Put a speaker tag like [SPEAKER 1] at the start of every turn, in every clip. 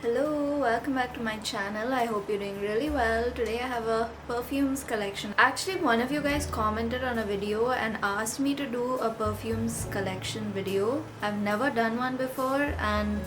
[SPEAKER 1] Hello, welcome back to my channel. I hope you're doing really well. Today I have a perfumes collection. Actually, one of you guys commented on a video and asked me to do a perfumes collection video. I've never done one before and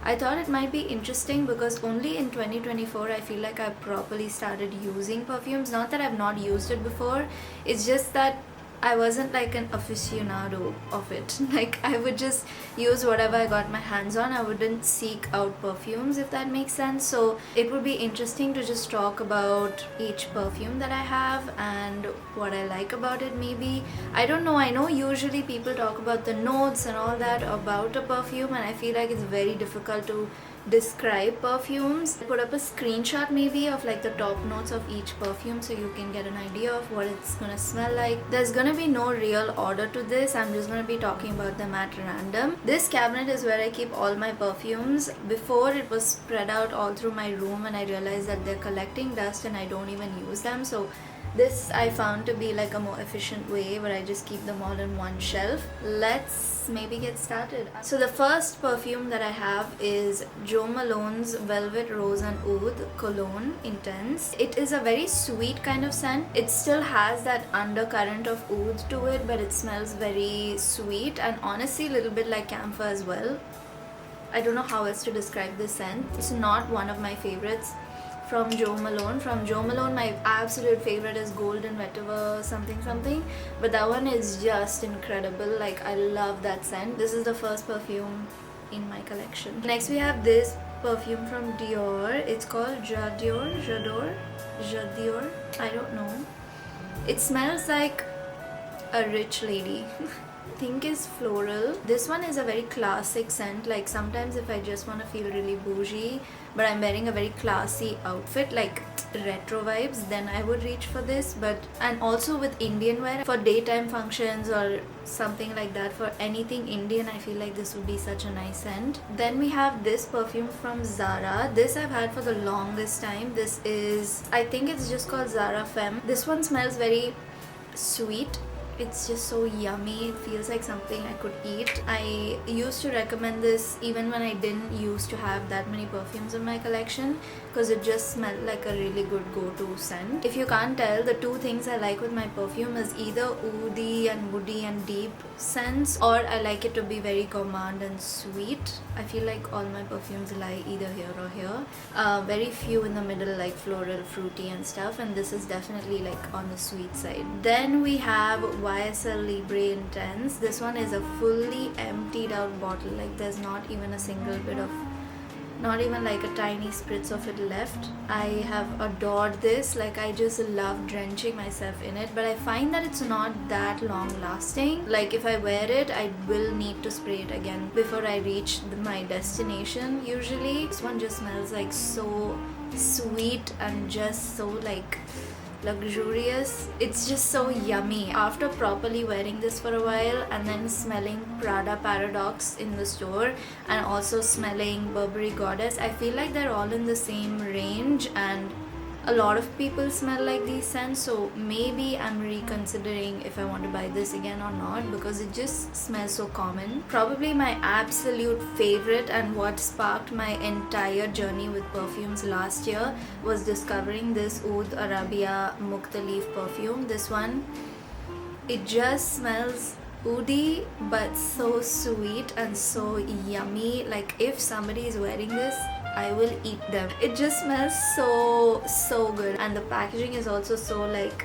[SPEAKER 1] I thought it might be interesting because only in 2024 I feel like I've properly started using perfumes. Not that I've not used it before, it's just that I wasn't like an aficionado of it. Like I would just use whatever I got my hands on. I wouldn't seek out perfumes, if that makes sense. So it would be interesting to just talk about each perfume that I have and what I like about it maybe. I don't know. I know usually people talk about the notes and all that about a perfume, and I feel like it's very difficult to describe perfumes. Put up a screenshot maybe of like the top notes of each perfume so you can get an idea of what it's gonna smell like. There's gonna be no real order to this. I'm just gonna be talking about them at random. This cabinet is where I keep all my perfumes. Before, it was spread out all through my room and I realized that they're collecting dust and I don't even use them. So this I found to be like a more efficient way where I just keep them all in one shelf. Let's maybe get started. So the first perfume that I have is Jo Malone's Velvet Rose and Oud Cologne Intense. It is a very sweet kind of scent. It still has that undercurrent of oud to it, but it smells very sweet and honestly a little bit like camphor as well. I don't know how else to describe this scent. It's not one of my favorites from Jo Malone. From Jo Malone, my absolute favorite is Golden Vetiver something, but that one is just incredible. Like I love that scent. This is the first perfume in my collection. Next we have this perfume from Dior. It's called jadore. I don't know. It smells like a rich lady. Think is floral. This one is a very classic scent. Like sometimes if I just want to feel really bougie but I'm wearing a very classy outfit like retro vibes, then I would reach for this. And also with Indian wear for daytime functions or something like that, for anything Indian, I feel like this would be such a nice scent. Then we have this perfume from Zara. This I've had for the longest time. This is, I think it's just called Zara Femme. This one smells very sweet. It's just so yummy. It feels like something I could eat. I used to recommend this even when I didn't used to have that many perfumes in my collection because it just smelled like a really good go-to scent. If you can't tell, the two things I like with my perfume is either oudi and woody and deep scents, or I like it to be very gourmand and sweet. I feel like all my perfumes lie either here or here. Very few in the middle like floral, fruity and stuff, and this is definitely like on the sweet side. Then we have YSL Libre Intense. This one is a fully emptied out bottle. Like there's not even a single bit of, not even like a tiny spritz of it left. I have adored this. Like I just love drenching myself in it, but I find that it's not that long lasting. Like if I wear it, I will need to spray it again before I reach my destination usually. This one just smells like so sweet and just so like luxurious. It's just so yummy. After properly wearing this for a while and then smelling Prada Paradox in the store and also smelling Burberry Goddess, I feel like they're all in the same range and a lot of people smell like these scents, so maybe I'm reconsidering if I want to buy this again or not because it just smells so common. Probably my absolute favorite and what sparked my entire journey with perfumes last year was discovering this Oud Arabia Mukhtalif perfume. This one, it just smells oudi but so sweet and so yummy. Like if somebody is wearing this, I will eat them. It just smells so good, and the packaging is also so like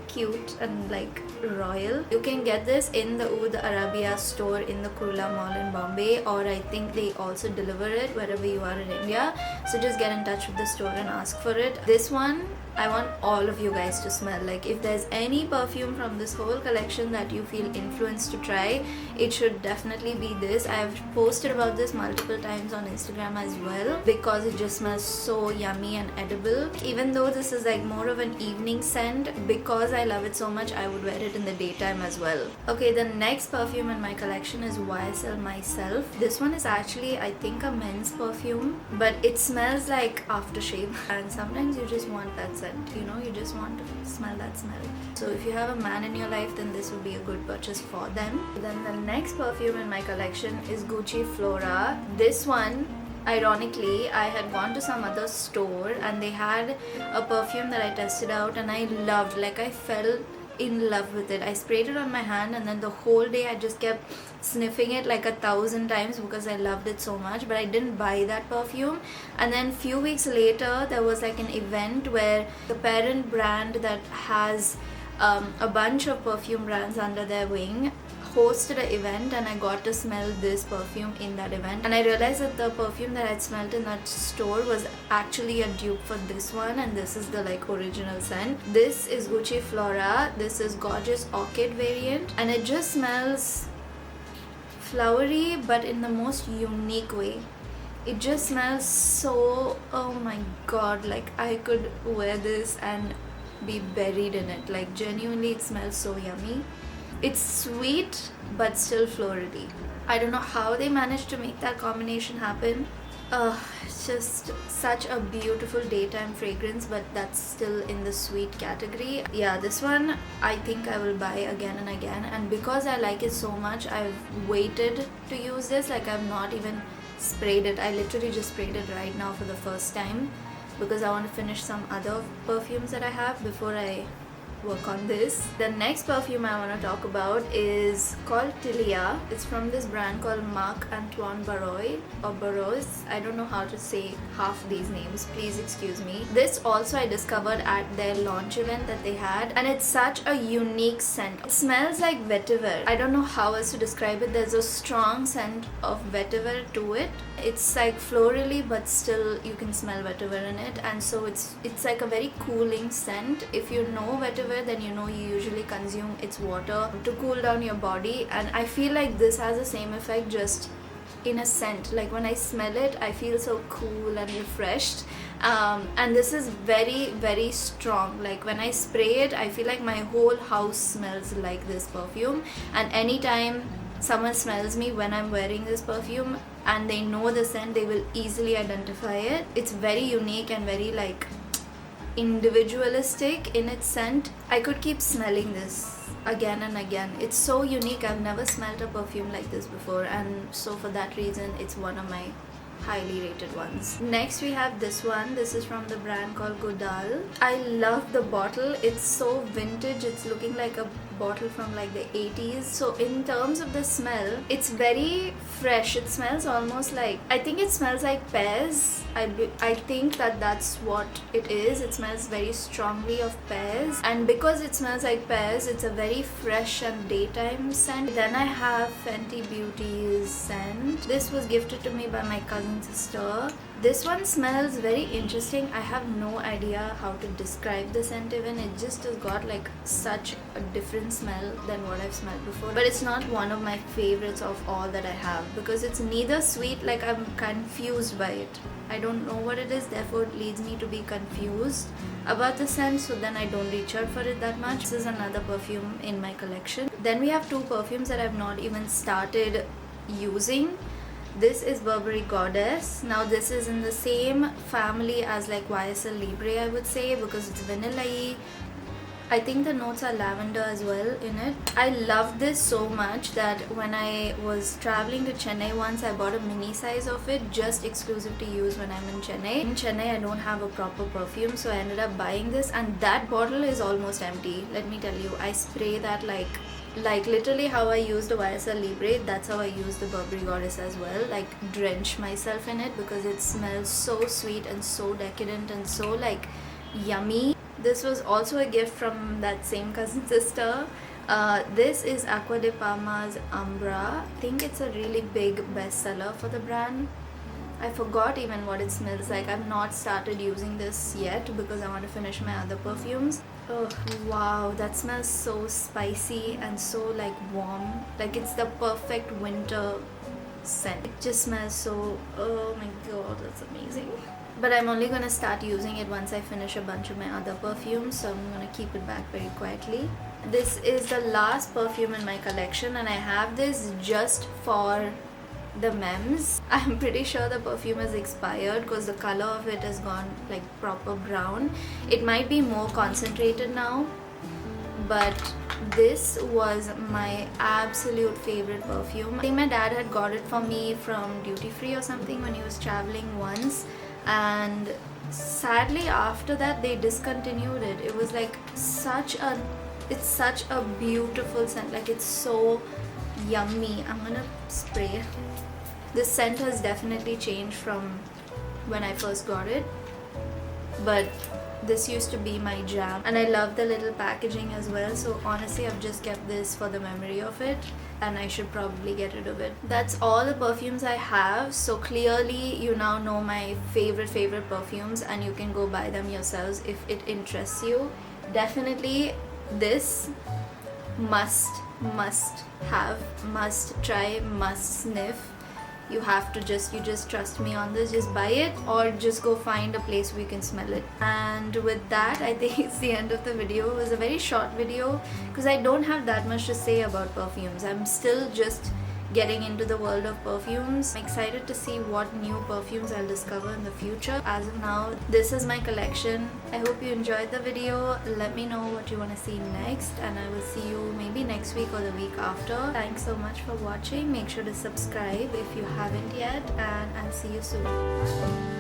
[SPEAKER 1] cute and like royal. You can get this in the Oud Arabia store in the Kurla Mall in Bombay, or I think they also deliver it wherever you are in India. So just get in touch with the store and ask for it. This one I want all of you guys to smell. Like if there's any perfume from this whole collection that you feel influenced to try, it should definitely be this. I've posted about this multiple times on Instagram as well because it just smells so yummy and edible. Even though this is like more of an evening scent, because I love it so much, I would wear it in the daytime as well. Okay, the next perfume in my collection is YSL Myself. This one is actually, I think, a men's perfume, but it smells like aftershave, and sometimes you just want that scent. You know, you just want to smell that smell. So if you have a man in your life, then this would be a good purchase for them. Then the next perfume in my collection is Gucci Flora. This one ironically, I had gone to some other store and they had a perfume that I tested out and I loved. Like, I fell in love with it. I sprayed it on my hand and then the whole day I just kept sniffing it like 1,000 times because I loved it so much. But I didn't buy that perfume. And then few weeks later there was like an event where the parent brand that has a bunch of perfume brands under their wing hosted an event, and I got to smell this perfume in that event, and I realized that the perfume that I'd smelled in that store was actually a dupe for this one, and this is the like original scent. This is Gucci Flora. This is gorgeous orchid variant, and it just smells flowery but in the most unique way. It just smells so, oh my god, like I could wear this and be buried in it. Like, genuinely, it smells so yummy. It's sweet but still florally. I don't know how they managed to make that combination happen. It's just such a beautiful daytime fragrance, but that's still in the sweet category. Yeah, this one I think I will buy again and again, and because I like it so much, I've waited to use this. Like, I've not even sprayed it. I literally just sprayed it right now for the first time because I want to finish some other perfumes that I have before I work on this. The next perfume I want to talk about is called Tillia. It's from this brand called Marc Antoine Barrois or Barrois. I don't know how to say half these names, please excuse me. This also I discovered at their launch event that they had, and it's such a unique scent. It smells like vetiver. I don't know how else to describe it. There's a strong scent of vetiver to it. It's like florally but still you can smell vetiver in it, and so it's like a very cooling scent. If you know vetiver, then you know you usually consume its water to cool down your body, and I feel like this has the same effect just in a scent. Like, when I smell it, I feel so cool and refreshed, and this is very, very strong. Like, when I spray it, I feel like my whole house smells like this perfume, and anytime someone smells me when I'm wearing this perfume and they know the scent, they will easily identify it. It's very unique and very like individualistic in its scent. I could keep smelling this again and again. It's so unique. I've never smelled a perfume like this before, and so for that reason it's one of my highly rated ones. Next we have this one. This is from the brand called Goutal. I love the bottle. It's so vintage. It's looking like a bottle from like the 80s. So in terms of the smell, it's very fresh. It smells almost like, I think it smells like pears. I think that's what it is. It smells very strongly of pears, and because it smells like pears, it's a very fresh and daytime scent. Then I have Fenty Beauty's scent. This was gifted to me by my cousin sister. This one smells very interesting. I have no idea how to describe the scent even. It just has got like such a different smell than what I've smelled before. But it's not one of my favorites of all that I have because it's neither sweet, like I'm confused by it. I don't know what it is, therefore it leads me to be confused about the scent, so then I don't reach out for it that much. This is another perfume in my collection. Then we have two perfumes that I've not even started using. This is Burberry Goddess. Now this is in the same family as like YSL Libre, I would say, because it's vanilla-y. I think the notes are lavender as well in it. I love this so much that when I was traveling to Chennai once, I bought a mini size of it just exclusive to use when I'm in Chennai. In Chennai, I don't have a proper perfume, so I ended up buying this, and that bottle is almost empty. Let me tell you, I spray that like literally how I used the YSL Libre, that's how I use the Burberry Goddess as well. Like, drench myself in it because it smells so sweet and so decadent and so like yummy. This was also a gift from that same cousin sister. This is Acqua de Parma's Ambra. I think it's a really big bestseller for the brand. I forgot even what it smells like. I've not started using this yet because I want to finish my other perfumes. Oh wow, that smells so spicy and so like warm. Like, it's the perfect winter scent. It just smells so, oh my god, that's amazing. But I'm only going to start using it once I finish a bunch of my other perfumes, so I'm going to keep it back very quietly. This is the last perfume in my collection, and I have this just for the memes. I'm pretty sure the perfume is expired because the color of it has gone like proper brown. It might be more concentrated now, but this was my absolute favorite perfume. I think my dad had got it for me from duty free or something when he was traveling once, and sadly after that they discontinued it. It was like it's such a beautiful scent, like it's so yummy. I'm gonna spray. This scent has definitely changed from when I first got it, but this used to be my jam, and I love the little packaging as well. So honestly, I've just kept this for the memory of it, and I should probably get rid of it. That's all the perfumes I have. So clearly you now know my favorite perfumes, and you can go buy them yourselves if it interests you. Definitely this must have, must try, must sniff. You have to you just trust me on this. Just buy it, or just go find a place where you can smell it. And with that, I think it's the end of the video. It was a very short video because I don't have that much to say about perfumes. I'm still just getting into the world of perfumes. I'm excited to see what new perfumes I'll discover in the future. As of now, this is my collection. I hope you enjoyed the video. Let me know what you want to see next, and I will see you maybe next week or the week after. Thanks so much for watching. Make sure to subscribe if you haven't yet, and I'll see you soon.